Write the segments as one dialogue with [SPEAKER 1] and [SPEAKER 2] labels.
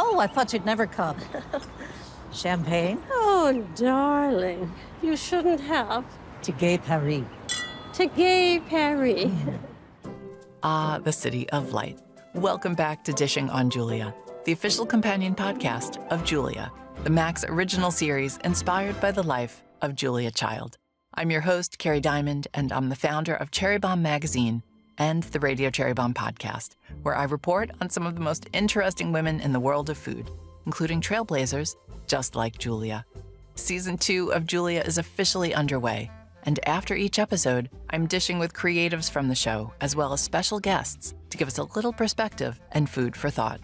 [SPEAKER 1] Oh, I thought you'd never come. Champagne?
[SPEAKER 2] Oh, darling, you shouldn't have.
[SPEAKER 1] To Gay Paris.
[SPEAKER 2] To Gay Paris.
[SPEAKER 3] Ah, the City of Light. Welcome back to Dishing on Julia, the official companion podcast of Julia, the Max original series inspired by the life of Julia Child. I'm your host, Kerry Diamond, and I'm the founder of Cherry Bombe magazine and the Radio Cherry Bombe podcast, where I report on some of the most interesting women in the world of food, including trailblazers just like Julia. Season 2 of Julia is officially underway, and after each episode, I'm dishing with creatives from the show, as well as special guests, to give us a little perspective and food for thought.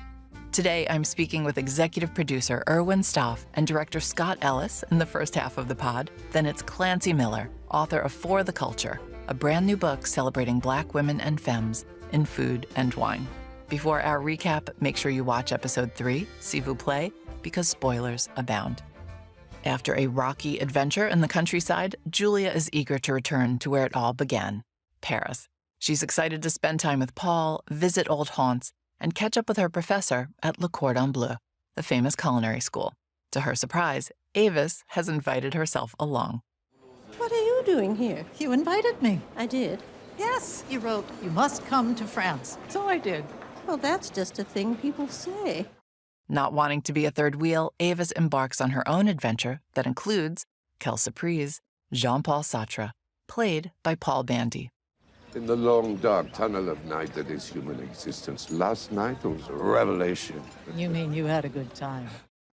[SPEAKER 3] Today, I'm speaking with executive producer Erwin Stoff and director Scott Ellis in the first half of the pod. Then it's Clancy Miller, author of For the Culture, a brand new book celebrating Black women and femmes in food and wine. Before our recap, make sure you watch episode 3, S'il vous plaît, because spoilers abound. After a rocky adventure in the countryside, Julia is eager to return to where it all began, Paris. She's excited to spend time with Paul, visit old haunts, and catch up with her professor at Le Cordon Bleu, the famous culinary school. To her surprise, Avis has invited herself along.
[SPEAKER 2] What are you doing here?
[SPEAKER 1] You invited me.
[SPEAKER 2] I did.
[SPEAKER 1] Yes, you wrote, you must come to France. So I did.
[SPEAKER 2] Well, that's just a thing people say.
[SPEAKER 3] Not wanting to be a third wheel, Avis embarks on her own adventure that includes, quelle surprise, Jean-Paul Sartre, played by Paul Bandy.
[SPEAKER 4] In the long, dark tunnel of night that is human existence, last night was a revelation.
[SPEAKER 1] You mean you had a good time?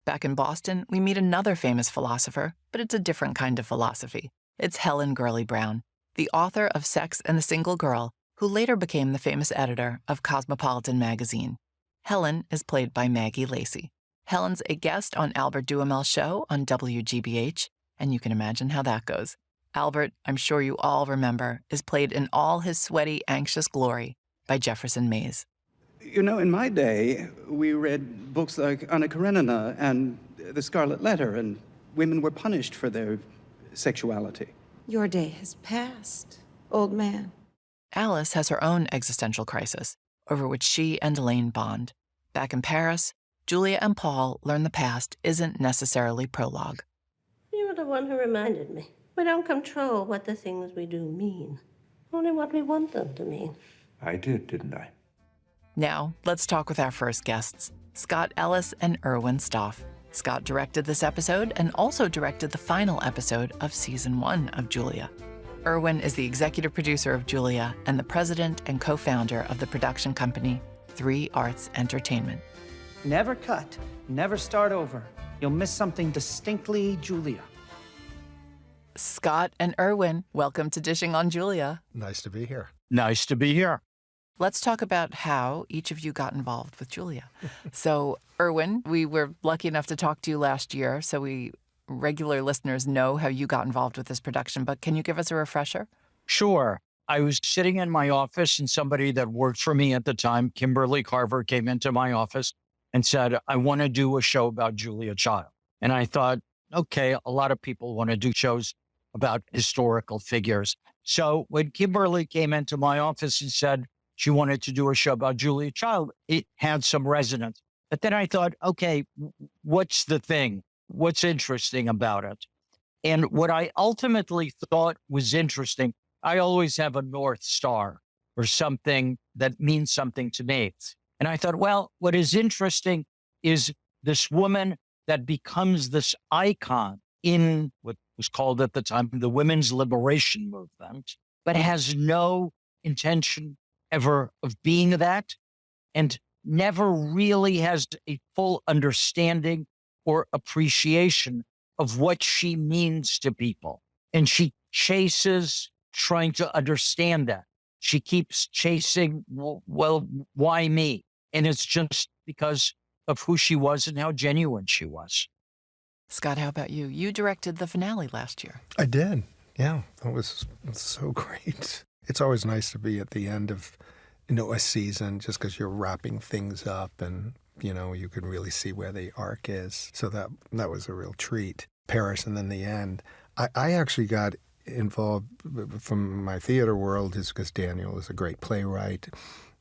[SPEAKER 3] Back in Boston, we meet another famous philosopher, but it's a different kind of philosophy. It's Helen Gurley Brown, the author of Sex and the Single Girl, who later became the famous editor of Cosmopolitan magazine. Helen is played by Maggie Lacey. Helen's a guest on Albert Duhamel's show on WGBH, and you can imagine how that goes. Albert, I'm sure you all remember, is played in all his sweaty, anxious glory by Jefferson Mays.
[SPEAKER 5] You know, in my day, we read books like Anna Karenina and The Scarlet Letter, and women were punished for their sexuality.
[SPEAKER 6] Your day has passed, old man.
[SPEAKER 3] Alice has her own existential crisis, over which she and Elaine bond. Back in Paris, Julia and Paul learn the past isn't necessarily prologue.
[SPEAKER 2] You were the one who reminded me. We don't control what the things we do mean, only what we want them to mean.
[SPEAKER 4] I did, didn't I?
[SPEAKER 3] Now, let's talk with our first guests, Scott Ellis and Erwin Stoff. Scott directed this episode and also directed the final episode of Season 1 of Julia. Erwin is the executive producer of Julia and the president and co-founder of the production company 3 Arts Entertainment.
[SPEAKER 7] Never cut, never start over. You'll miss something distinctly Julia.
[SPEAKER 3] Scott and Erwin, welcome to Dishing on Julia.
[SPEAKER 8] Nice to be here.
[SPEAKER 7] Nice to be here.
[SPEAKER 3] Let's talk about how each of you got involved with Julia. So, Erwin, we were lucky enough to talk to you last year, so regular listeners know how you got involved with this production, but can you give us a refresher?
[SPEAKER 9] Sure. I was sitting in my office and somebody that worked for me at the time, Kimberly Carver, came into my office and said, I want to do a show about Julia Child. And I thought, okay, a lot of people want to do shows about historical figures. So when Kimberly came into my office and said she wanted to do a show about Julia Child, it had some resonance. But then I thought, okay, what's the thing? What's interesting about it? And what I ultimately thought was interesting, I always have a North Star or something that means something to me. And I thought, well, what is interesting is this woman that becomes this icon in what was called at the time the women's liberation movement, but has no intention ever of being that and never really has a full understanding or appreciation of what she means to people. And she chases trying to understand that. She keeps chasing, well, why me? And it's just because of who she was and how genuine she was.
[SPEAKER 3] Scott, how about you? You directed the finale last year.
[SPEAKER 8] I did. Yeah, that was so great. It's always nice to be at the end of, a season just because you're wrapping things up and, you can really see where the arc is. So that was a real treat. Paris and then the end. I actually got involved from my theater world is because Daniel is a great playwright.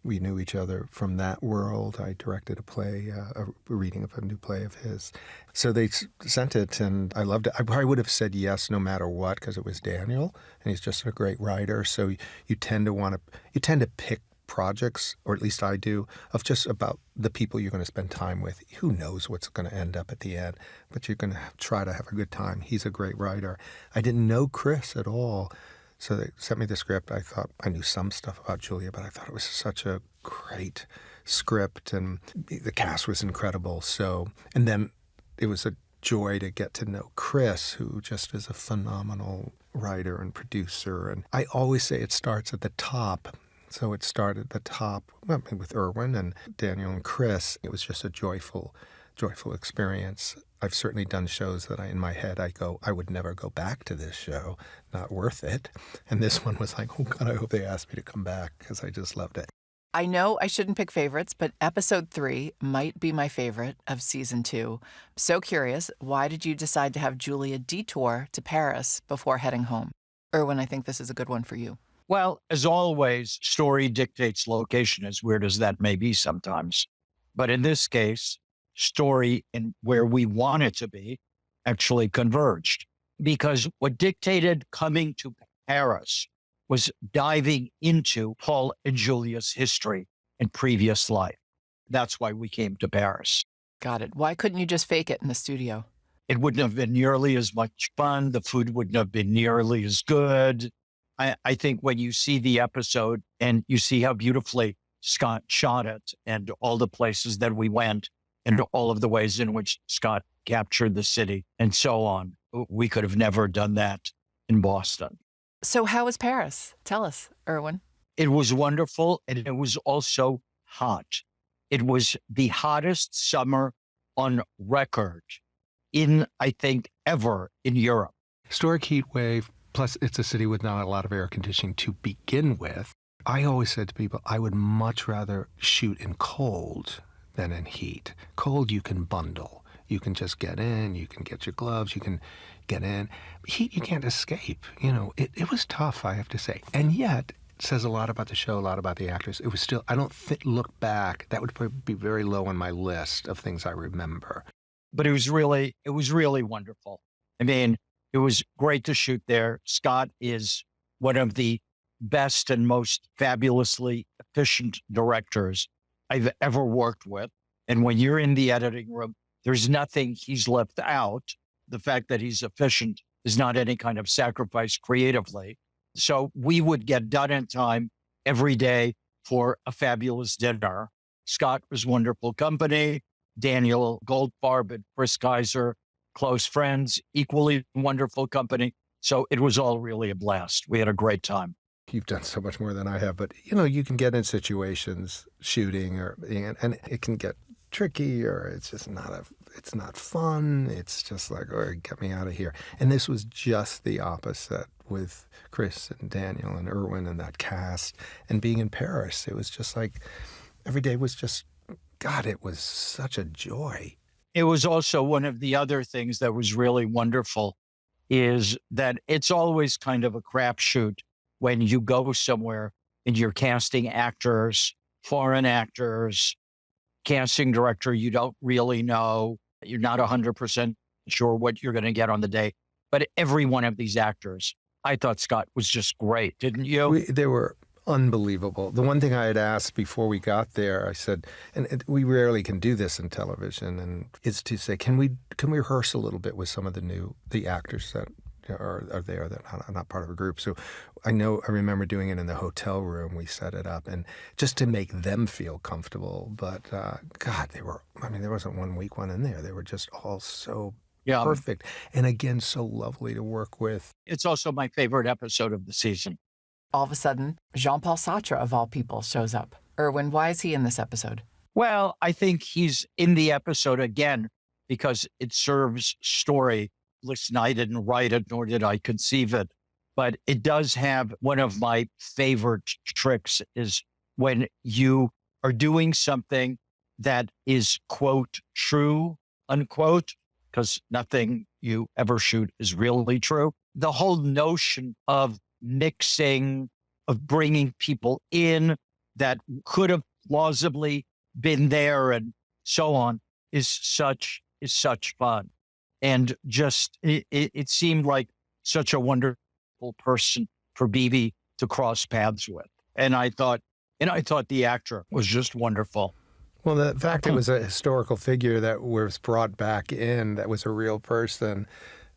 [SPEAKER 8] we knew each other from that world. I directed a play, a reading of a new play of his. So they sent it, and I loved it. I probably would have said yes no matter what, because it was Daniel, and he's just a great writer. So you tend to pick projects, or at least I do, of just about the people you're going to spend time with. Who knows what's going to end up at the end, but you're going to try to have a good time. He's a great writer. I didn't know Chris at all, so they sent me the script. I thought I knew some stuff about Julia, but I thought it was such a great script, and the cast was incredible. So, and then it was a joy to get to know Chris, who just is a phenomenal writer and producer. And I always say it starts at the top. So it started at the top with Erwin and Daniel and Chris. It was just a joyful experience. I've certainly done shows that in my head, I go, I would never go back to this show. Not worth it. And this one was like, oh God, I hope they ask me to come back, because I just loved it.
[SPEAKER 3] I know I shouldn't pick favorites, but episode 3 might be my favorite of season 2. So curious, why did you decide to have Julia detour to Paris before heading home? Erwin, I think this is a good one for you.
[SPEAKER 9] Well, as always, story dictates location, as weird as that may be sometimes. But in this case, story and where we want it to be actually converged. Because what dictated coming to Paris was diving into Paul and Julia's history and previous life. That's why we came to Paris.
[SPEAKER 3] Got it. Why couldn't you just fake it in the studio?
[SPEAKER 9] It wouldn't have been nearly as much fun. The food wouldn't have been nearly as good. I think when you see the episode and you see how beautifully Scott shot it, and all the places that we went, and all of the ways in which Scott captured the city and so on, we could have never done that in Boston.
[SPEAKER 3] So how was Paris? Tell us, Erwin.
[SPEAKER 9] It was wonderful, and it was also hot. It was the hottest summer on record I think, ever in Europe.
[SPEAKER 8] Historic heat wave, plus it's a city with not a lot of air conditioning to begin with. I always said to people, I would much rather shoot in cold than in heat. Cold, you can bundle. You can just get in, you can get your gloves, you can get in. Heat, you can't escape. It was tough, I have to say. And yet, it says a lot about the show, a lot about the actors. It was still, I don't look back, that would probably be very low on my list of things I remember.
[SPEAKER 9] But it was really wonderful. I mean, it was great to shoot there. Scott is one of the best and most fabulously efficient directors I've ever worked with. And when you're in the editing room, there's nothing he's left out. The fact that he's efficient is not any kind of sacrifice creatively. So we would get done in time every day for a fabulous dinner. Scott was wonderful company. Daniel Goldfarb and Chris Kaiser, close friends, equally wonderful company. So it was all really a blast. We had a great time.
[SPEAKER 8] You've done so much more than I have, but you can get in situations shooting and it can get tricky, or it's just it's not fun. It's just like, oh, get me out of here. And this was just the opposite with Chris and Daniel and Erwin and that cast. And being in Paris, it was just like every day was just, God, it was such a joy.
[SPEAKER 9] It was also one of the other things that was really wonderful is that it's always kind of a crapshoot when you go somewhere and you're casting actors, foreign actors, casting director you don't really know. You're not 100% sure what you're going to get on the day. But every one of these actors, I thought Scott was just great, didn't you?
[SPEAKER 8] They were unbelievable. The one thing I had asked before we got there, I said, and we rarely can do this in television, and is to say, can we rehearse a little bit with some of the actors that are there that are not part of a group. So I remember doing it in the hotel room. We set it up, and just to make them feel comfortable. But God, there wasn't one weak one in there. They were just all so perfect. And again, so lovely to work with.
[SPEAKER 9] It's also my favorite episode of the season.
[SPEAKER 3] All of a sudden, Jean-Paul Sartre, of all people, shows up. Erwin, why is he in this episode?
[SPEAKER 9] Well, I think he's in the episode again because it serves story. Listen, I didn't write it, nor did I conceive it, but it does have one of my favorite tricks is when you are doing something that is, quote, true, unquote, because nothing you ever shoot is really true. The whole notion of mixing, of bringing people in, that could have plausibly been there and so on is such fun. And just, it seemed like such a wonderful person for Bibi to cross paths with. And I thought the actor was just wonderful.
[SPEAKER 8] Well, the fact it was a historical figure that was brought back in, that was a real person,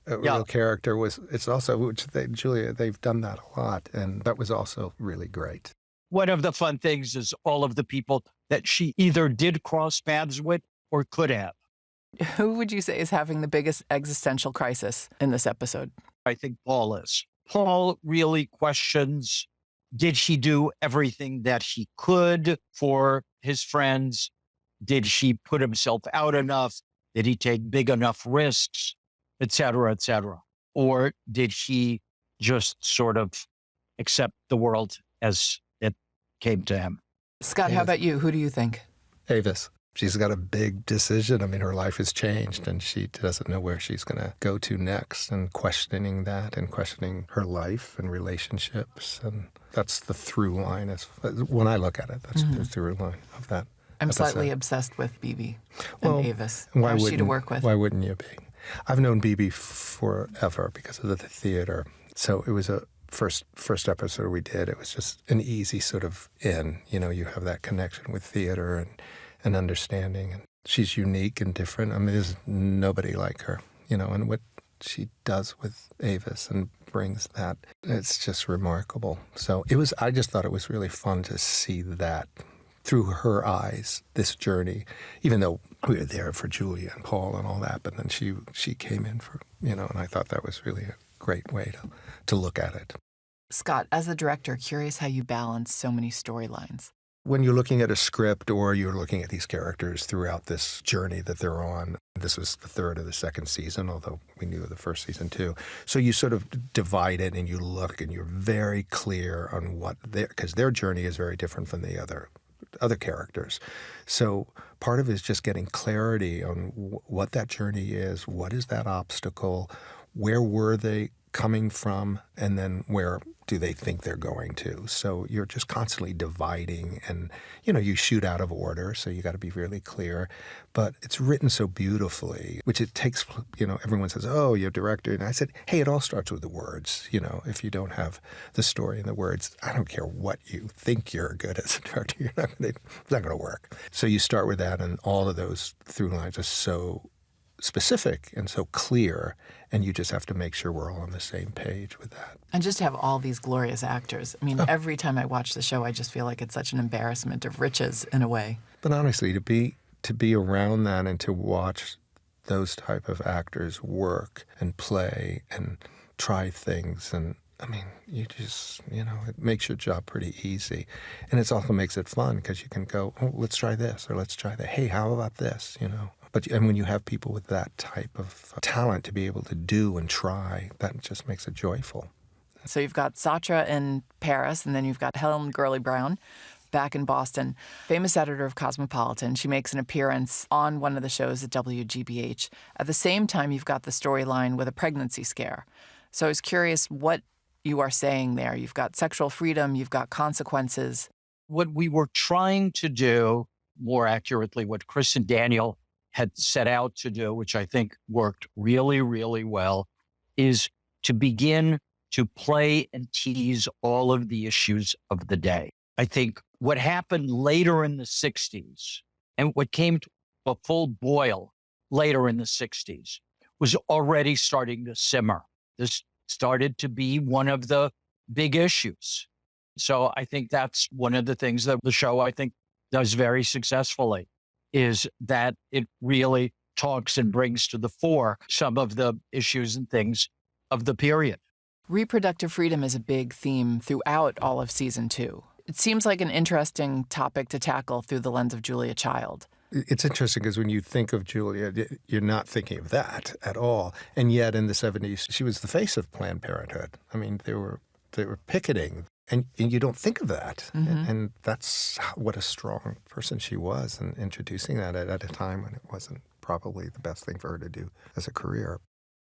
[SPEAKER 8] a real character, it's also, which Julia, they've done that a lot. And that was also really great.
[SPEAKER 9] One of the fun things is all of the people that she either did cross paths with or could have.
[SPEAKER 3] Who would you say is having the biggest existential crisis in this episode?
[SPEAKER 9] I think Paul is. Paul really questions, did he do everything that he could for his friends? Did he put himself out enough? Did he take big enough risks, et cetera, et cetera? Or did he just sort of accept the world as it came to him?
[SPEAKER 3] Scott, how about you? Who do you think?
[SPEAKER 8] Avis. She's got a big decision. I mean, her life has changed and she doesn't know where she's going to go to next, and questioning that and questioning her life and relationships. And that's the through line. When I look at it, that's the through line of that.
[SPEAKER 3] I'm
[SPEAKER 8] episode.
[SPEAKER 3] slightly obsessed with Bibi and Avis.
[SPEAKER 8] Why
[SPEAKER 3] How's she to work with?
[SPEAKER 8] Why wouldn't you be? I've known Bibi forever because of the theater. So it was a first episode we did. It was just an easy sort of in. You know, you have that connection with theater and understanding. And she's unique and different. I mean, there's nobody like her, you know, and what she does with Avis and brings that, it's just remarkable. So I just thought it was really fun to see that through her eyes, this journey, even though we were there for Julia and Paul and all that, but then she came in for, you know, and I thought that was really a great way to look at it.
[SPEAKER 3] Scott, as the director, curious how you balance so many storylines.
[SPEAKER 8] When you're looking at a script or you're looking at these characters throughout this journey that they're on, this was the third of the second season, although we knew the first season too. So you sort of divide it and you look and you're very clear on because their journey is very different from the other characters. So part of it is just getting clarity on what that journey is, what is that obstacle, where were they coming from, and then where do they think they're going to. So you're just constantly dividing, and, you know, you shoot out of order, so you got to be really clear. But it's written so beautifully, which it takes, you know, everyone says, oh, you're a director. And I said, hey, it all starts with the words. You know, if you don't have the story and the words, I don't care what you think you're good as a director, it's not going to work. So you start with that, and all of those through lines are so specific and so clear, and you just have to make sure we're all on the same page with that.
[SPEAKER 3] And just to have all these glorious actors. I mean, every time I watch the show, I just feel like it's such an embarrassment of riches in a way.
[SPEAKER 8] But honestly, to be around that and to watch those type of actors work and play and try things, and I mean, you just, you know, it makes your job pretty easy. And it also makes it fun because you can go, oh, let's try this, or let's try that. Hey, how about this, you know? And when you have people with that type of talent to be able to do and try, that just makes it joyful.
[SPEAKER 3] So you've got Satra in Paris, and then you've got Helen Gurley Brown back in Boston, famous editor of Cosmopolitan. She makes an appearance on one of the shows at WGBH. At the same time, you've got the storyline with a pregnancy scare. So I was curious what you are saying there. You've got sexual freedom, you've got consequences.
[SPEAKER 9] What we were trying to do, more accurately, what Chris and Daniel had set out to do, which I think worked really, really well, is to begin to play and tease all of the issues of the day. I think what happened later in the 60s and what came to a full boil later in the 60s was already starting to simmer. This started to be one of the big issues. So I think that's one of the things that the show, I think, does very successfully, is that it really talks and brings to the fore some of the issues and things of the period.
[SPEAKER 3] Reproductive freedom is a big theme throughout all of season 2. It seems like an interesting topic to tackle through the lens of Julia Child.
[SPEAKER 8] It's interesting because when you think of Julia, you're not thinking of that at all. And yet in the 70s, she was the face of Planned Parenthood. I mean, they were picketing. And you don't think of that. Mm-hmm. And that's what a strong person she was, and introducing that at a time when it wasn't probably the best thing for her to do as a career.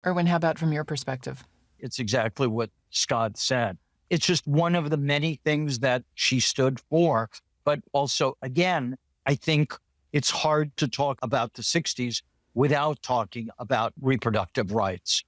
[SPEAKER 3] Erwin, how about from your perspective?
[SPEAKER 9] It's exactly what Scott said. It's just one of the many things that she stood for But also, again, I think it's hard to talk about the 60s without talking about reproductive rights.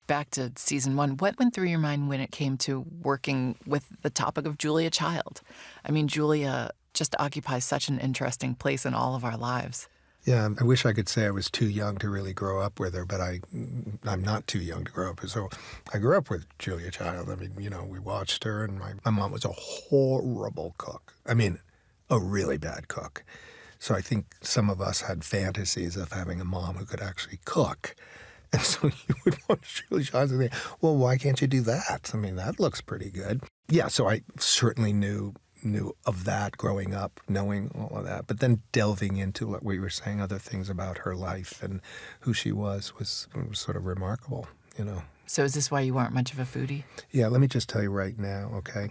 [SPEAKER 3] Back to season 1, what went through your mind when it came to working with the topic of Julia Child? I mean, Julia just occupies such an interesting place in all of our lives.
[SPEAKER 8] Yeah, I wish I could say I was too young to really grow up with her, but I'm not too young to grow up with her. So I grew up with Julia Child. I mean, we watched her, and my mom was a horrible cook. I mean, a really bad cook. So I think some of us had fantasies of having a mom who could actually cook. And so you would watch Julia Child and think, well, why can't you do that? I mean, that looks pretty good. Yeah, so I certainly knew of that growing up, knowing all of that. But then delving into what we were saying, other things about her life and who she was sort of remarkable,
[SPEAKER 3] So is this why you aren't much of a foodie?
[SPEAKER 8] Yeah, let me just tell you right now, okay?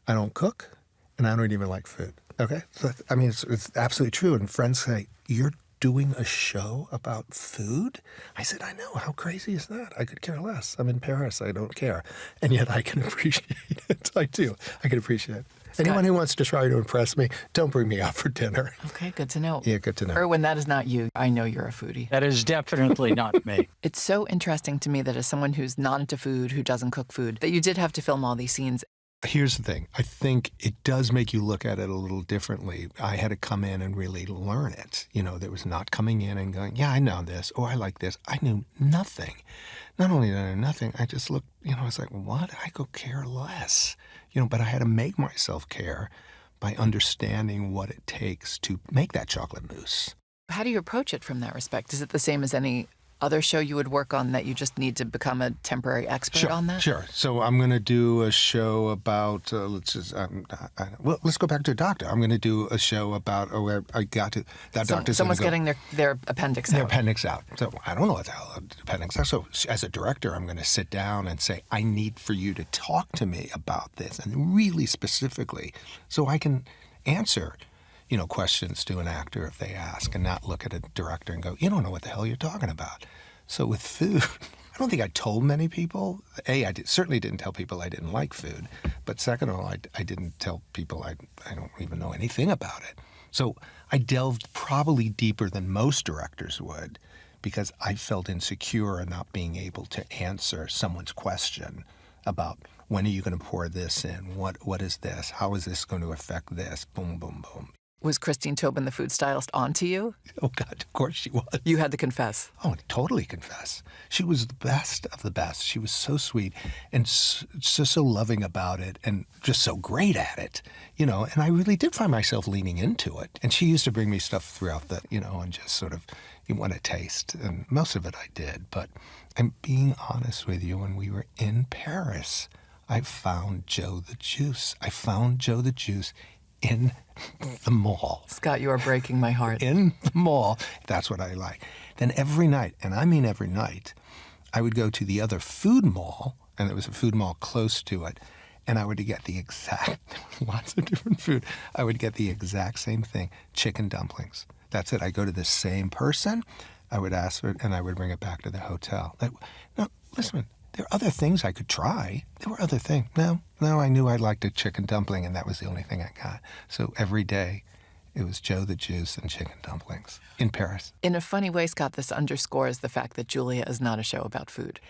[SPEAKER 8] I don't cook, and I don't even like food, okay? So, I mean, it's absolutely true. And friends say, you're doing a show about food? I said, I know. How crazy is that? I could care less. I'm in Paris. I don't care. And yet I can appreciate it. I do. I can appreciate it. Scott. Anyone who wants to try to impress me, don't bring me out for dinner.
[SPEAKER 3] Okay, good to know.
[SPEAKER 8] Yeah, good to know.
[SPEAKER 3] Erwin, that is not you. I know you're a foodie.
[SPEAKER 9] That is definitely not me.
[SPEAKER 3] It's so interesting to me that as someone who's not into food, who doesn't cook food, that you did have to film all these scenes.
[SPEAKER 8] Here's the thing. I think it does make you look at it a little differently. I had to come in and really learn it. There was not coming in and going, yeah, I know this, or I like this. I knew nothing. Not only did I know nothing, I just looked, I was like, what? I could care less. But I had to make myself care by understanding what it takes to make that chocolate mousse.
[SPEAKER 3] How do you approach it from that respect? Is it the same as any other show you would work on that you just need to become a temporary expert on that?
[SPEAKER 8] Sure. So I'm going to do a show about, let's go back to a doctor. I'm going to do a show about,
[SPEAKER 3] Someone's getting their appendix out.
[SPEAKER 8] Their appendix out. So I don't know what the hell the appendix is. So as a director, I'm going to sit down and say, I need for you to talk to me about this, and really specifically, so I can answer questions to an actor if they ask, and not look at a director and go, you don't know what the hell you're talking about. So with food, I don't think I told many people. I certainly didn't tell people I didn't like food. But second of all, I didn't tell people I don't even know anything about it. So I delved probably deeper than most directors would, because I felt insecure in not being able to answer someone's question about, when are you going to pour this in? What is this? How is this going to affect this? Boom, boom, boom.
[SPEAKER 3] Was Christine Tobin, the food stylist, on to you?
[SPEAKER 8] Oh, God, of course she was.
[SPEAKER 3] You had to confess.
[SPEAKER 8] Oh, totally confess. She was the best of the best. She was so sweet and so loving about it, and just so great at it, and I really did find myself leaning into it. And she used to bring me stuff throughout the, and just sort of, you want to taste. And most of it I did. But I'm being honest with you, when we were in Paris, I found Joe the Juice. I found Joe the Juice in the mall.
[SPEAKER 3] Scott, you are breaking my heart.
[SPEAKER 8] In the mall. That's what I like. Then every night, and I mean every night, I would go to the other food mall, and there was a food mall close to it, and I would get the exact, lots of different food. I would get the exact same thing, chicken dumplings. That's it. I go to the same person, I would ask for it, and I would bring it back to the hotel. No, listen, there are other things I could try. There were other things. No, I knew I liked a chicken dumpling, and that was the only thing I got. So every day, it was Joe the Juice and chicken dumplings in Paris.
[SPEAKER 3] In a funny way, Scott, this underscores the fact that Julia is not a show about food.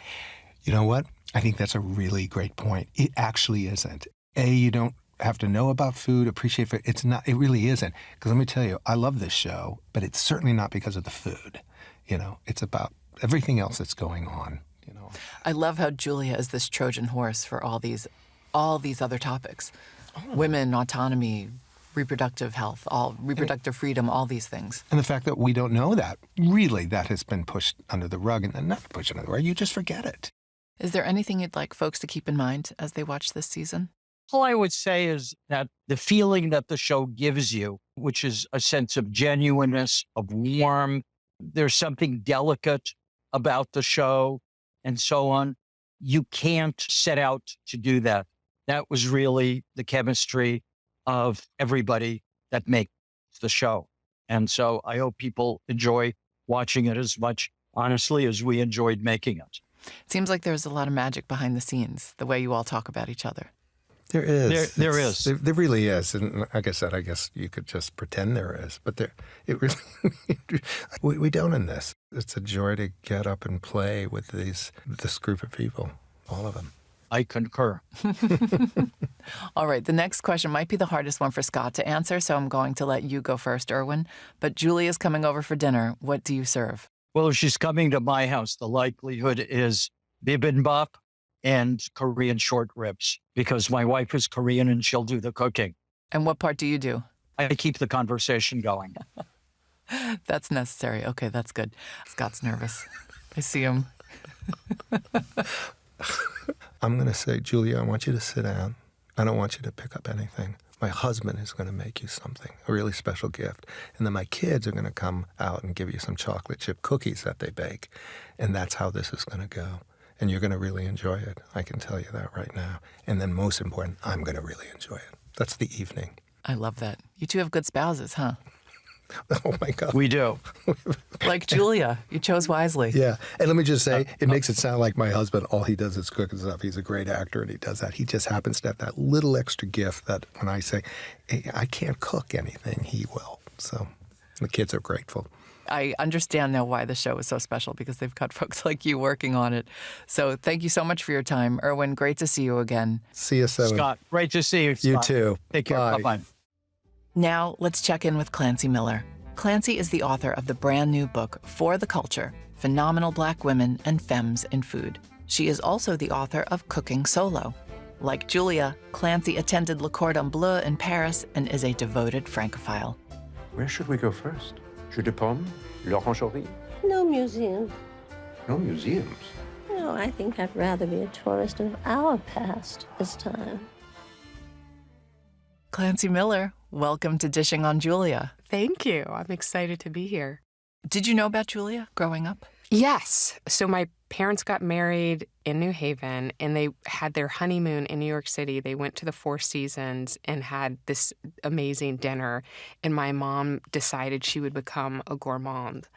[SPEAKER 8] You know what? I think that's a really great point. It actually isn't. You don't have to know about food, appreciate food. It's not. It really isn't. Because let me tell you, I love this show, but it's certainly not because of the food. It's about everything else that's going on.
[SPEAKER 3] I love how Julia is this Trojan horse for all these other topics. Women, autonomy, reproductive health, reproductive freedom, all these things.
[SPEAKER 8] And the fact that we don't know that, really, that has been pushed under the rug, and not pushed under the rug, you just forget it.
[SPEAKER 3] Is there anything you'd like folks to keep in mind as they watch this season?
[SPEAKER 9] All I would say is that the feeling that the show gives you, which is a sense of genuineness, of warmth, there's something delicate about the show, and so on. You can't set out to do that. That was really the chemistry of everybody that makes the show. And so I hope people enjoy watching it as much, honestly, as we enjoyed making it.
[SPEAKER 3] It seems like there's a lot of magic behind the scenes, the way you all talk about each other.
[SPEAKER 8] There is.
[SPEAKER 9] There is.
[SPEAKER 8] There really is. And like I said, I guess you could just pretend there is. But it really, we don't in this. It's a joy to get up and play with this group of people, all of them.
[SPEAKER 9] I concur.
[SPEAKER 3] All right, the next question might be the hardest one for Scott to answer, so I'm going to let you go first, Erwin. But Julia's coming over for dinner. What do you serve?
[SPEAKER 9] Well, if she's coming to my house, the likelihood is bibimbap and Korean short ribs, because my wife is Korean and she'll do the cooking.
[SPEAKER 3] And what part do you do?
[SPEAKER 9] I keep the conversation going.
[SPEAKER 3] That's necessary. Okay, that's good. Scott's nervous. I see him.
[SPEAKER 8] I'm going to say, Julia, I want you to sit down. I don't want you to pick up anything. My husband is going to make you something, a really special gift. And then my kids are going to come out and give you some chocolate chip cookies that they bake. And that's how this is going to go. And you're going to really enjoy it. I can tell you that right now. And then most important, I'm going to really enjoy it. That's the evening.
[SPEAKER 3] I love that. You two have good spouses, huh?
[SPEAKER 8] Oh, my God.
[SPEAKER 9] We do.
[SPEAKER 3] Like Julia. You chose wisely.
[SPEAKER 8] Yeah. And let me just say, it makes it sound like my husband, all he does is cook and stuff. He's a great actor and he does that. He just happens to have that little extra gift that when I say, hey, I can't cook anything, he will. So the kids are grateful.
[SPEAKER 3] I understand now why the show is so special, because they've got folks like you working on it. So thank you so much for your time. Erwin, great to see you again.
[SPEAKER 8] See you soon.
[SPEAKER 9] Scott, great to see you. Scott.
[SPEAKER 8] You too.
[SPEAKER 9] Take care.
[SPEAKER 8] Bye.
[SPEAKER 9] Bye-bye.
[SPEAKER 3] Now, let's check in with Clancy Miller. Clancy is the author of the brand new book, For the Culture, Phenomenal Black Women and Femmes in Food. She is also the author of Cooking Solo. Like Julia, Clancy attended Le Cordon Bleu in Paris and is a devoted Francophile.
[SPEAKER 4] Where should we go first? Jus de Pomme? L'Orangerie?
[SPEAKER 2] No museum.
[SPEAKER 4] No museums.
[SPEAKER 2] No, I think I'd rather be a tourist of our past this time.
[SPEAKER 3] Clancy Miller, welcome to Dishing on Julia.
[SPEAKER 10] Thank you. I'm excited to be here.
[SPEAKER 3] Did you know about Julia growing up?
[SPEAKER 10] Yes. So my parents got married in New Haven and they had their honeymoon in New York City. They went to the Four Seasons and had this amazing dinner. And my mom decided she would become a gourmand.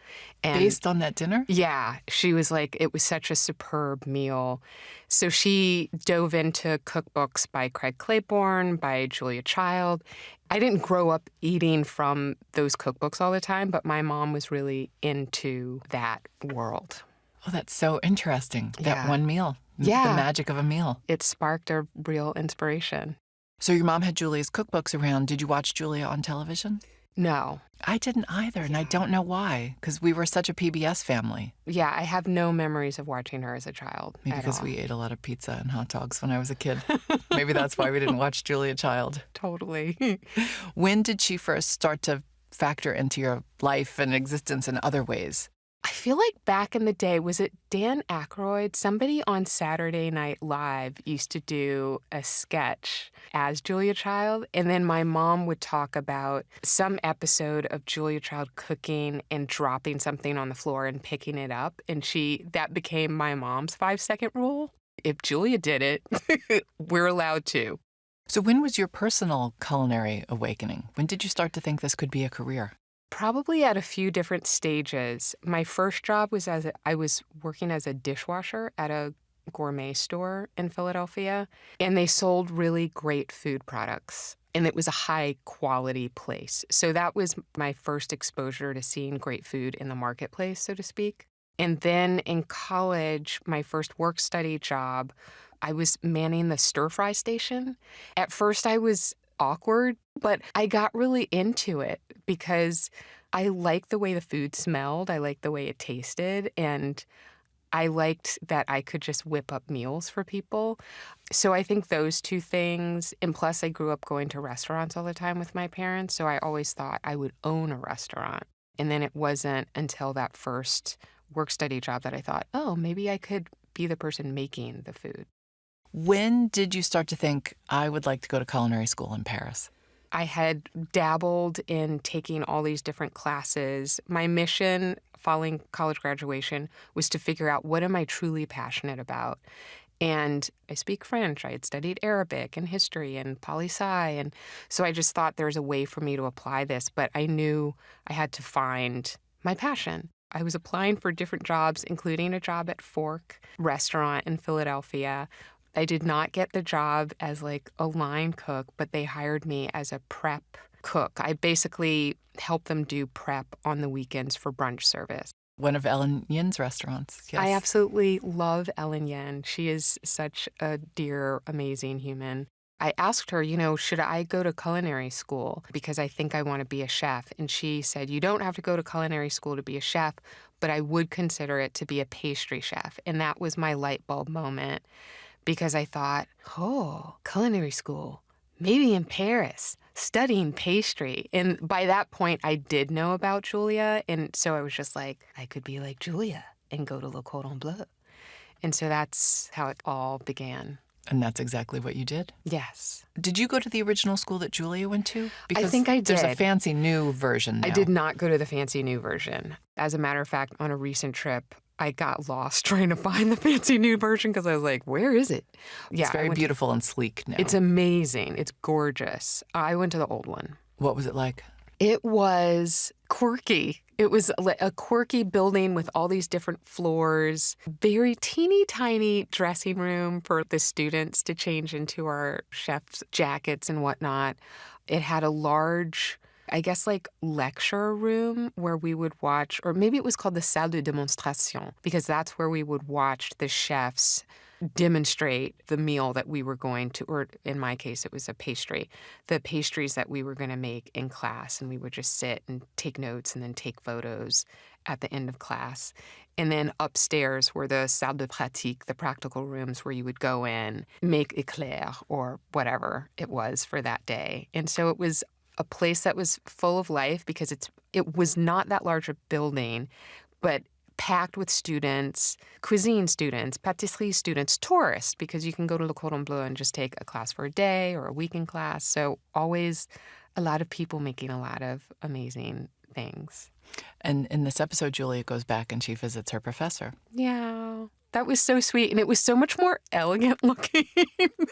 [SPEAKER 10] And
[SPEAKER 3] based on that dinner?
[SPEAKER 10] Yeah. She was like, it was such a superb meal. So she dove into cookbooks by Craig Claiborne, by Julia Child. I didn't grow up eating from those cookbooks all the time, but my mom was really into that world.
[SPEAKER 3] Oh, that's so interesting. That
[SPEAKER 10] Yeah.
[SPEAKER 3] one meal.
[SPEAKER 10] Yeah.
[SPEAKER 3] The magic of a meal.
[SPEAKER 10] It sparked a real inspiration.
[SPEAKER 3] So your mom had Julia's cookbooks around. Did you watch Julia on television?
[SPEAKER 10] No.
[SPEAKER 3] I didn't either, and I don't know why, because we were such a PBS family.
[SPEAKER 10] Yeah, I have no memories of watching her as a child.
[SPEAKER 3] Maybe
[SPEAKER 10] at
[SPEAKER 3] because
[SPEAKER 10] all.
[SPEAKER 3] we ate a lot of pizza and hot dogs when I was a kid. Maybe that's why we didn't watch Julia Child.
[SPEAKER 10] Totally.
[SPEAKER 3] When did she first start to factor into your life and existence in other ways?
[SPEAKER 10] I feel like back in the day, was it Dan Aykroyd? Somebody on Saturday Night Live used to do a sketch as Julia Child. And then my mom would talk about some episode of Julia Child cooking and dropping something on the floor and picking it up. And that became my mom's 5-second rule. If Julia did it, we're allowed to.
[SPEAKER 3] So when was your personal culinary awakening? When did you start to think this could be a career?
[SPEAKER 10] Probably at a few different stages. My first job was I was working as a dishwasher at a gourmet store in Philadelphia, and they sold really great food products. And it was a high-quality place. So that was my first exposure to seeing great food in the marketplace, so to speak. And then in college, my first work-study job, I was manning the stir-fry station. At first, I was awkward, but I got really into it because I liked the way the food smelled. I liked the way it tasted. And I liked that I could just whip up meals for people. So I think those two things, and plus I grew up going to restaurants all the time with my parents, so I always thought I would own a restaurant. And then it wasn't until that first work-study job that I thought, oh, maybe I could be the person making the food.
[SPEAKER 3] When did you start to think, I would like to go to culinary school in Paris?
[SPEAKER 10] I had dabbled in taking all these different classes. My mission following college graduation was to figure out, what am I truly passionate about? And I speak French. I had studied Arabic and history and poli-sci. And so I just thought there's a way for me to apply this. But I knew I had to find my passion. I was applying for different jobs, including a job at Fork Restaurant in Philadelphia. I did not get the job as like a line cook, but they hired me as a prep cook. I basically helped them do prep on the weekends for brunch service.
[SPEAKER 3] One of Ellen Yin's restaurants. Yes.
[SPEAKER 10] I absolutely love Ellen Yin. She is such a dear, amazing human. I asked her, should I go to culinary school because I think I want to be a chef? And she said, you don't have to go to culinary school to be a chef, but I would consider it to be a pastry chef. And that was my light bulb moment because I thought, oh, culinary school, maybe in Paris, studying pastry. And by that point, I did know about Julia. And so I was just like, I could be like Julia and go to Le Cordon Bleu. And so that's how it all began.
[SPEAKER 3] And that's exactly what you did?
[SPEAKER 10] Yes.
[SPEAKER 3] Did you go to the original school that Julia went to?
[SPEAKER 10] I think I did.
[SPEAKER 3] There's a fancy new version now.
[SPEAKER 10] I did not go to the fancy new version. As a matter of fact, on a recent trip, I got lost trying to find the fancy new version because I was like, where is it?
[SPEAKER 3] It's very beautiful and sleek now.
[SPEAKER 10] It's amazing. It's gorgeous. I went to the old one.
[SPEAKER 3] What was it like?
[SPEAKER 10] It was quirky. It was a quirky building with all these different floors, very teeny tiny dressing room for the students to change into our chef's jackets and whatnot. It had a large, I guess, like lecture room where we would watch, or maybe it was called the salle de démonstration, because that's where we would watch the chefs demonstrate the meal that we were going to, or in my case, it was a pastry, the pastries that we were going to make in class. And we would just sit and take notes and then take photos at the end of class. And then upstairs were the salle de pratique, the practical rooms where you would go in, make éclair or whatever it was for that day. And so it was a place that was full of life because it was not that large a building, but packed with students, cuisine students, pâtisserie students, tourists, because you can go to Le Cordon Bleu and just take a class for a day or a weekend class. So always a lot of people making a lot of amazing things.
[SPEAKER 3] And in this episode, Julia goes back and she visits her professor.
[SPEAKER 10] Yeah, that was so sweet. And it was so much more elegant looking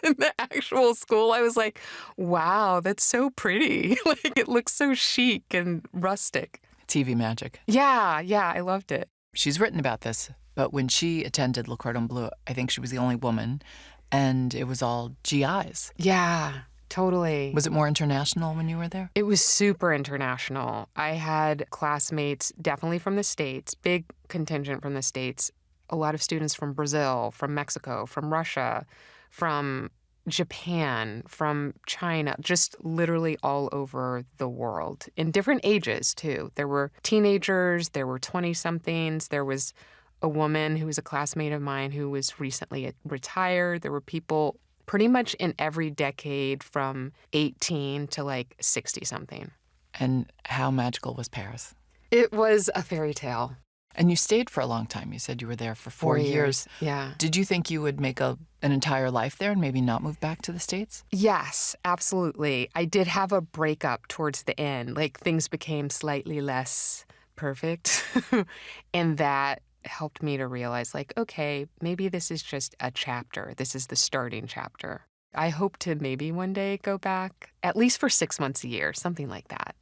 [SPEAKER 10] than the actual school. I was like, wow, that's so pretty. Like, it looks so chic and rustic.
[SPEAKER 3] TV magic.
[SPEAKER 10] Yeah, I loved it.
[SPEAKER 3] She's written about this, but when she attended Le Cordon Bleu, I think she was the only woman, and it was all GIs.
[SPEAKER 10] Yeah, totally.
[SPEAKER 3] Was it more international when you were there?
[SPEAKER 10] It was super international. I had classmates definitely from the States, big contingent from the States, a lot of students from Brazil, from Mexico, from Russia, from Japan, from China, just literally all over the world, in different ages, too. There were teenagers, there were 20-somethings, there was a woman who was a classmate of mine who was recently retired. There were people pretty much in every decade from 18 to like 60-something.
[SPEAKER 3] And how magical was Paris?
[SPEAKER 10] It was a fairy tale.
[SPEAKER 3] And you stayed for a long time. You said you were there for 4 years.
[SPEAKER 10] Yeah.
[SPEAKER 3] Did you think you would make an entire life there and maybe not move back to the States?
[SPEAKER 10] Yes, absolutely. I did have a breakup towards the end. Like, things became slightly less perfect. And that helped me to realize, like, okay, maybe this is just a chapter. This is the starting chapter. I hope to maybe one day go back, at least for 6 months a year, something like that.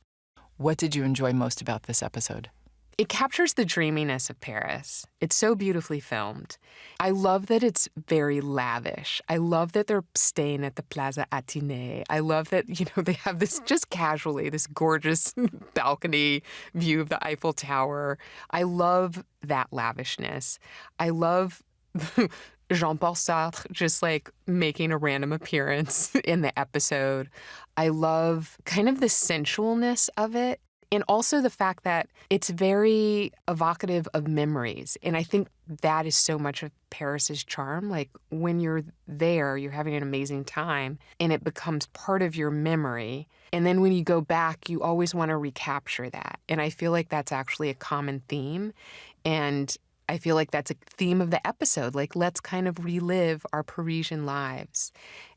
[SPEAKER 3] What did you enjoy most about this episode?
[SPEAKER 10] It captures the dreaminess of Paris. It's so beautifully filmed. I love that it's very lavish. I love that they're staying at the Plaza Athénée. I love that, they have this, just casually, this gorgeous balcony view of the Eiffel Tower. I love that lavishness. I love Jean-Paul Sartre just like making a random appearance in the episode. I love kind of the sensualness of it. And also the fact that it's very evocative of memories. And I think that is so much of Paris's charm. Like, when you're there, you're having an amazing time, and it becomes part of your memory. And then when you go back, you always want to recapture that. And I feel like that's actually a common theme. And I feel like that's a theme of the episode. Like, let's kind of relive our Parisian lives.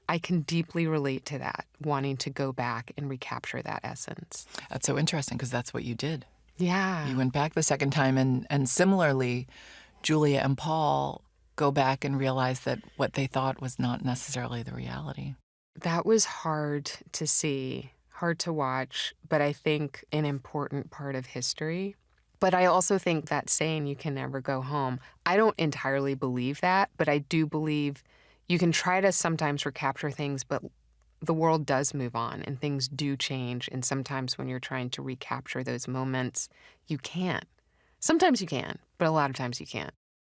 [SPEAKER 10] I can deeply relate to that, wanting to go back and recapture that essence.
[SPEAKER 3] That's so interesting because that's what you did.
[SPEAKER 10] Yeah.
[SPEAKER 3] You went back the second time, and similarly, Julia and Paul go back and realize that what they thought was not necessarily the reality.
[SPEAKER 10] That was hard to see, hard to watch, but I think an important part of history. But I also think that saying, you can never go home, I don't entirely believe that, but I do believe You can try to sometimes recapture things, but the world does move on and things do change. And sometimes when you're trying to recapture those moments, you can't. Sometimes you can, but a lot of times you can't.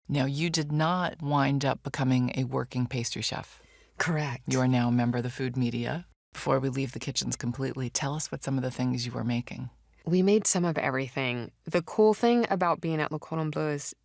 [SPEAKER 3] Now, you did not wind up becoming a working pastry chef.
[SPEAKER 10] Correct.
[SPEAKER 3] You are now a member of the food media. Before we leave the kitchens completely, tell us what some of the things you were making.
[SPEAKER 10] We made some of everything. The cool thing about being at Le Cordon Bleu is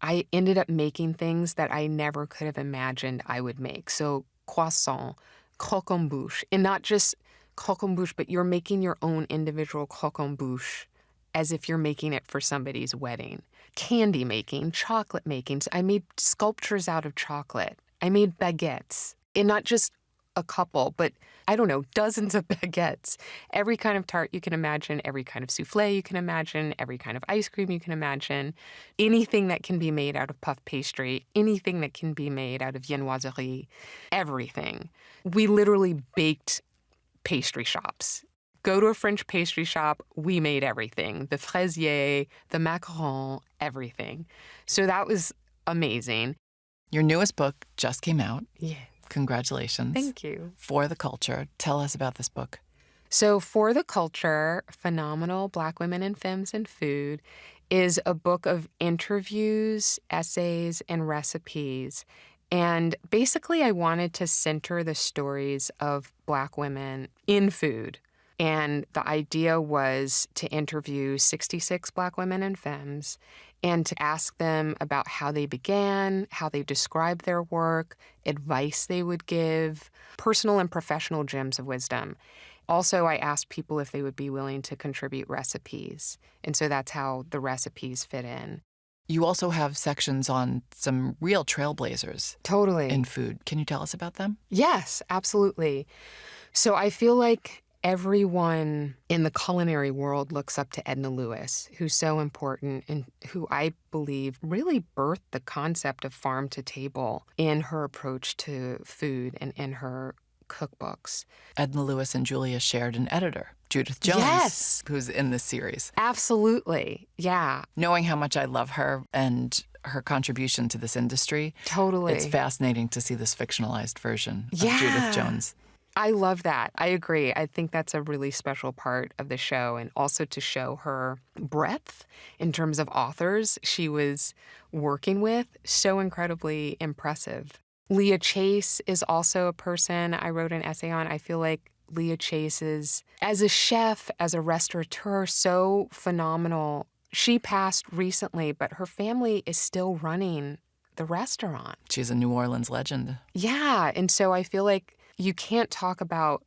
[SPEAKER 10] I ended up making things that I never could have imagined I would make. So croissant, croquembouche, and not just croquembouche, but you're making your own individual croquembouche as if you're making it for somebody's wedding. Candy making, chocolate making. So I made sculptures out of chocolate. I made baguettes, and not just a couple, but I don't know, dozens of baguettes. Every kind of tart you can imagine, every kind of souffle you can imagine, every kind of ice cream you can imagine, anything that can be made out of puff pastry, anything that can be made out of viennoiserie, everything. We literally baked pastry shops. Go to a French pastry shop, we made everything. The fraisier, the macaron, everything. So that was amazing.
[SPEAKER 3] Your newest book just came out.
[SPEAKER 10] Yeah.
[SPEAKER 3] Congratulations.
[SPEAKER 10] Thank you.
[SPEAKER 3] For the Culture. Tell us about this book.
[SPEAKER 10] So For the Culture, Phenomenal Black Women and Femmes in Food, is a book of interviews, essays, and recipes. And basically, I wanted to center the stories of Black women in food. And the idea was to interview 66 Black women and femmes and to ask them about how they began, how they described their work, advice they would give, personal and professional gems of wisdom. Also, I asked people if they would be willing to contribute recipes. And so that's how the recipes fit in.
[SPEAKER 3] You also have sections on some real trailblazers.
[SPEAKER 10] Totally.
[SPEAKER 3] In food. Can you tell us about them?
[SPEAKER 10] Yes, absolutely. So I feel like everyone in the culinary world looks up to Edna Lewis, who's so important and who I believe really birthed the concept of farm to table in her approach to food and in her cookbooks.
[SPEAKER 3] Edna Lewis and Julia shared an editor, Judith Jones,
[SPEAKER 10] yes,
[SPEAKER 3] who's in this series.
[SPEAKER 10] Absolutely. Yeah.
[SPEAKER 3] Knowing how much I love her and her contribution to this industry,
[SPEAKER 10] totally,
[SPEAKER 3] it's fascinating to see this fictionalized version of
[SPEAKER 10] yeah.
[SPEAKER 3] Judith Jones.
[SPEAKER 10] I love that. I agree. I think that's a really special part of the show, and also to show her breadth in terms of authors she was working with. So incredibly impressive. Leah Chase is also a person I wrote an essay on. I feel like Leah Chase is, as a chef, as a restaurateur, so phenomenal. She passed recently, but her family is still running the restaurant.
[SPEAKER 3] She's a New Orleans legend.
[SPEAKER 10] Yeah, and so I feel like you can't talk about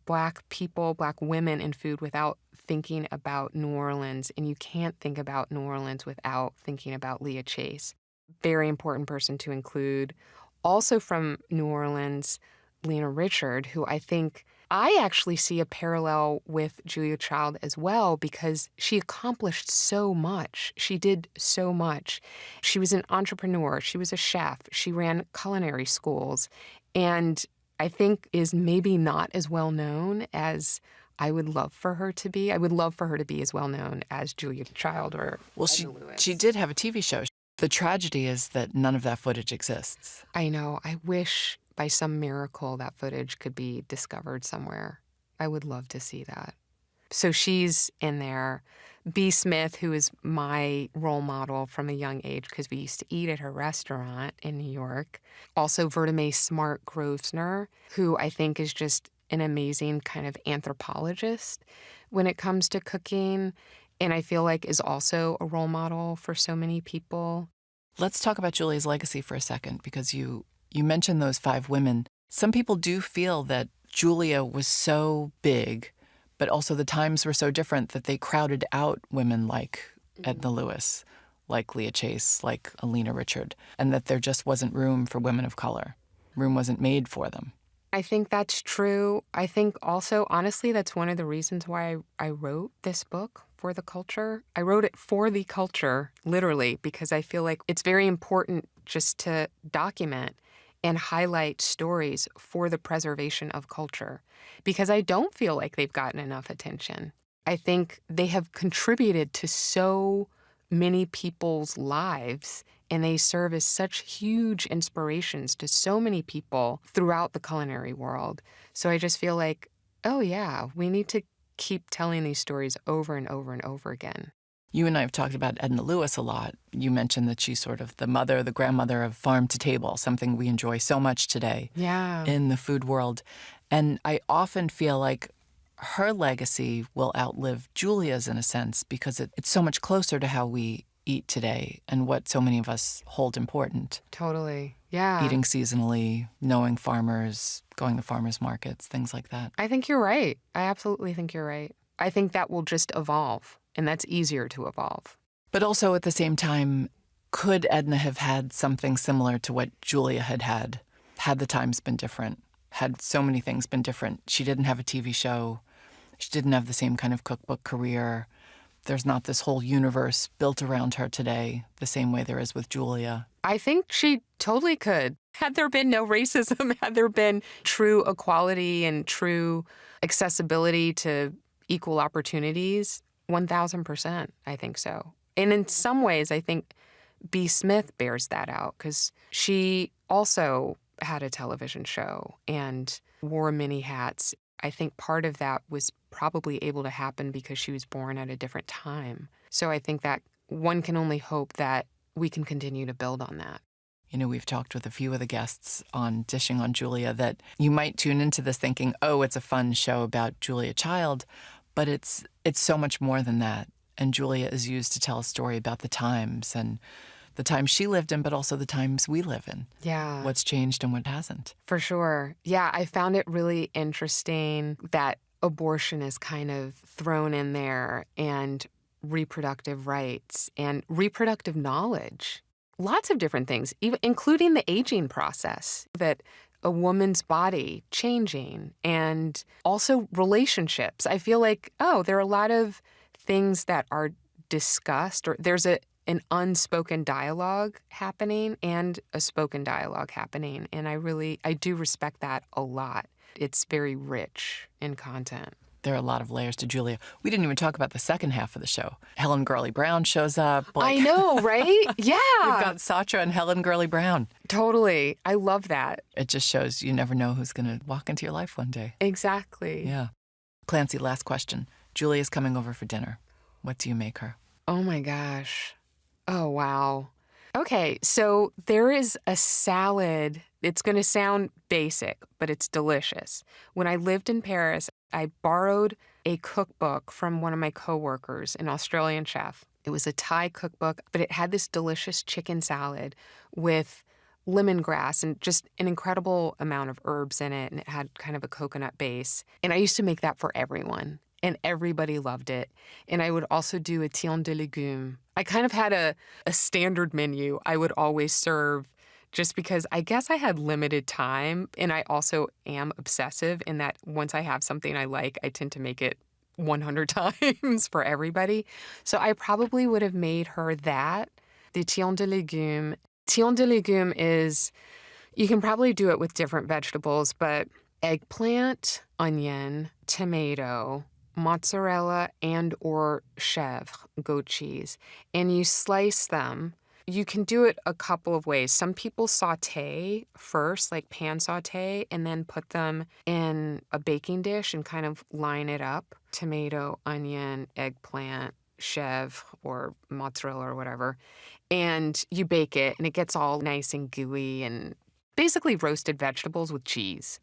[SPEAKER 10] Black people, Black women in food without thinking about New Orleans, and you can't think about New Orleans without thinking about Leah Chase. Very important person to include. Also from New Orleans, Lena Richard, who I think I actually see a parallel with Julia Child as well, because she accomplished so much. She did so much. She was an entrepreneur. She was a chef. She ran culinary schools, and I think is maybe not as well known as I would love for her to be. I would love for her to be as well known as Julia Child or
[SPEAKER 3] Edna
[SPEAKER 10] Lewis.
[SPEAKER 3] She did have a TV show. The tragedy is that none of that footage exists.
[SPEAKER 10] I know. I wish by some miracle that footage could be discovered somewhere. I would love to see that. So she's in there. B. Smith, who is my role model from a young age because we used to eat at her restaurant in New York. Also Vertime Smart Grosvenor, who I think is just an amazing kind of anthropologist when it comes to cooking, and I feel like is also a role model for so many people.
[SPEAKER 3] Let's talk about Julia's legacy for a second, because you mentioned those 5 women. Some people do feel that Julia was so big, but also the times were so different that they crowded out women like Edna Lewis, like Leah Chase, like Lena Richard, and that there just wasn't room for women of color. Room wasn't made for them.
[SPEAKER 10] I think that's true. I think also, honestly, that's one of the reasons why I wrote this book, For the Culture. I wrote it for the culture, literally, because I feel like it's very important just to document and highlight stories for the preservation of culture, because I don't feel like they've gotten enough attention. I think they have contributed to so many people's lives And they serve as such huge inspirations to so many people throughout the culinary world. So I just feel like, oh yeah, we need to keep telling these stories over and over and over again.
[SPEAKER 3] You and I have talked about Edna Lewis a lot. You mentioned that she's sort of the mother, the grandmother of farm to table, something we enjoy so much today in the food world. And I often feel like her legacy will outlive Julia's in a sense because it's so much closer to how we eat today and what so many of us hold important.
[SPEAKER 10] Totally. Yeah.
[SPEAKER 3] Eating seasonally, knowing farmers, going to farmers markets, things like that.
[SPEAKER 10] I think you're right. I absolutely think you're right. I think that will just evolve, and that's easier to evolve.
[SPEAKER 3] But also at the same time, could Edna have had something similar to what Julia had the times been different? Had so many things been different? She didn't have a TV show. She didn't have the same kind of cookbook career. There's not this whole universe built around her today the same way there is with Julia.
[SPEAKER 10] I think she totally could. Had there been no racism, had there been true equality and true accessibility to equal opportunities, 1,000%, I think so. And in some ways, I think B. Smith bears that out because she also had a television show and wore many hats. I think part of that was probably able to happen because she was born at a different time. So I think that one can only hope that we can continue to build on that.
[SPEAKER 3] You know, we've talked with a few of the guests on Dishing on Julia that you might tune into this thinking, oh, it's a fun show about Julia Child, but it's so much more than that. And Julia is used to tell a story about the times and the times she lived in, but also the times we live in.
[SPEAKER 10] Yeah.
[SPEAKER 3] What's changed and what hasn't.
[SPEAKER 10] For sure. Yeah, I found it really interesting that abortion is kind of thrown in there and reproductive rights and reproductive knowledge. Lots of different things, even including the aging process, that a woman's body changing and also relationships. I feel like, oh, there are a lot of things that are discussed, or there's an unspoken dialogue happening and a spoken dialogue happening. And I do respect that a lot. It's very rich in content.
[SPEAKER 3] There are a lot of layers to Julia. We didn't even talk about the second half of the show. Helen Gurley Brown shows up.
[SPEAKER 10] I know, right? Yeah.
[SPEAKER 3] We've got Sacha and Helen Gurley Brown.
[SPEAKER 10] Totally. I love that.
[SPEAKER 3] It just shows you never know who's going to walk into your life one day.
[SPEAKER 10] Exactly.
[SPEAKER 3] Yeah. Clancy, last question. Julia's coming over for dinner. What do you make her?
[SPEAKER 10] Oh, my gosh. Oh, wow. Okay, so there is a salad. It's going to sound basic, but it's delicious. When I lived in Paris, I borrowed a cookbook from one of my coworkers, an Australian chef. It was a Thai cookbook, but it had this delicious chicken salad with lemongrass and just an incredible amount of herbs in it, and it had kind of a coconut base. And I used to make that for everyone, and everybody loved it. And I would also do a tian de légumes. I kind of had a standard menu I would always serve just because I guess I had limited time, and I also am obsessive in that once I have something I like, I tend to make it 100 times for everybody. So I probably would have made her that, the tian de légumes. Tian de légumes is, you can probably do it with different vegetables, but eggplant, onion, tomato, mozzarella and or chèvre, goat cheese, and you slice them. You can do it a couple of ways. Some people saute first, like pan saute, and then put them in a baking dish and kind of line it up. Tomato, onion, eggplant, chèvre or mozzarella or whatever. And you bake it, and it gets all nice and gooey and basically roasted vegetables with cheese.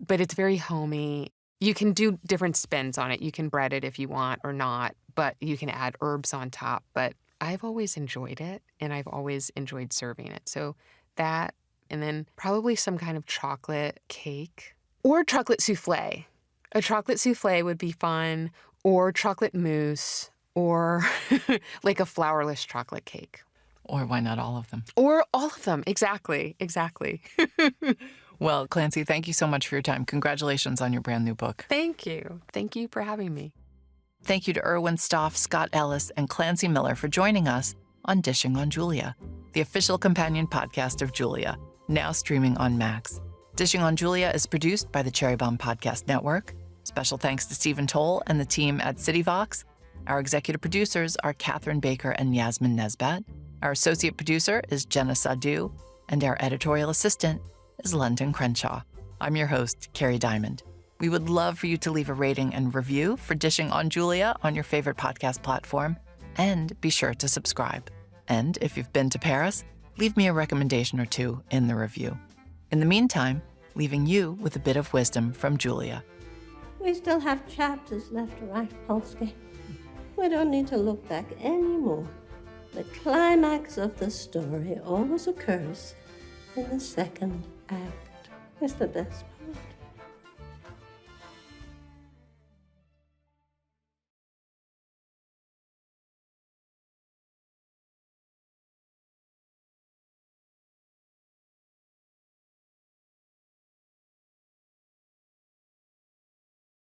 [SPEAKER 10] But it's very homey. You can do different spins on it. You can bread it if you want or not, but you can add herbs on top. But I've always enjoyed it, and I've always enjoyed serving it. So that, and then probably some kind of chocolate cake or chocolate souffle. A chocolate souffle would be fun, or chocolate mousse, or like a flourless chocolate cake.
[SPEAKER 3] Or why not all of them?
[SPEAKER 10] Or all of them. Exactly. Exactly.
[SPEAKER 3] Well, Clancy, thank you so much for your time. Congratulations on your brand new book.
[SPEAKER 10] Thank you. Thank you for having me.
[SPEAKER 3] Thank you to Erwin Stoff, Scott Ellis, and Clancy Miller for joining us on Dishing on Julia, the official companion podcast of Julia, now streaming on Max. Dishing on Julia is produced by the Cherry Bomb Podcast Network. Special thanks to Stephen Toll and the team at CityVox. Our executive producers are Catherine Baker and Yasmin Nesbat. Our associate producer is Jenna Sadu, and our editorial assistant is London Crenshaw. I'm your host, Kerry Diamond. We would love for you to leave a rating and review for Dishing on Julia on your favorite podcast platform, and be sure to subscribe. And if you've been to Paris, leave me a recommendation or two in the review. In the meantime, leaving you with a bit of wisdom from Julia.
[SPEAKER 2] We still have chapters left to write, Polsky. We don't need to look back anymore. The climax of the story always occurs in the second act. It's the best part.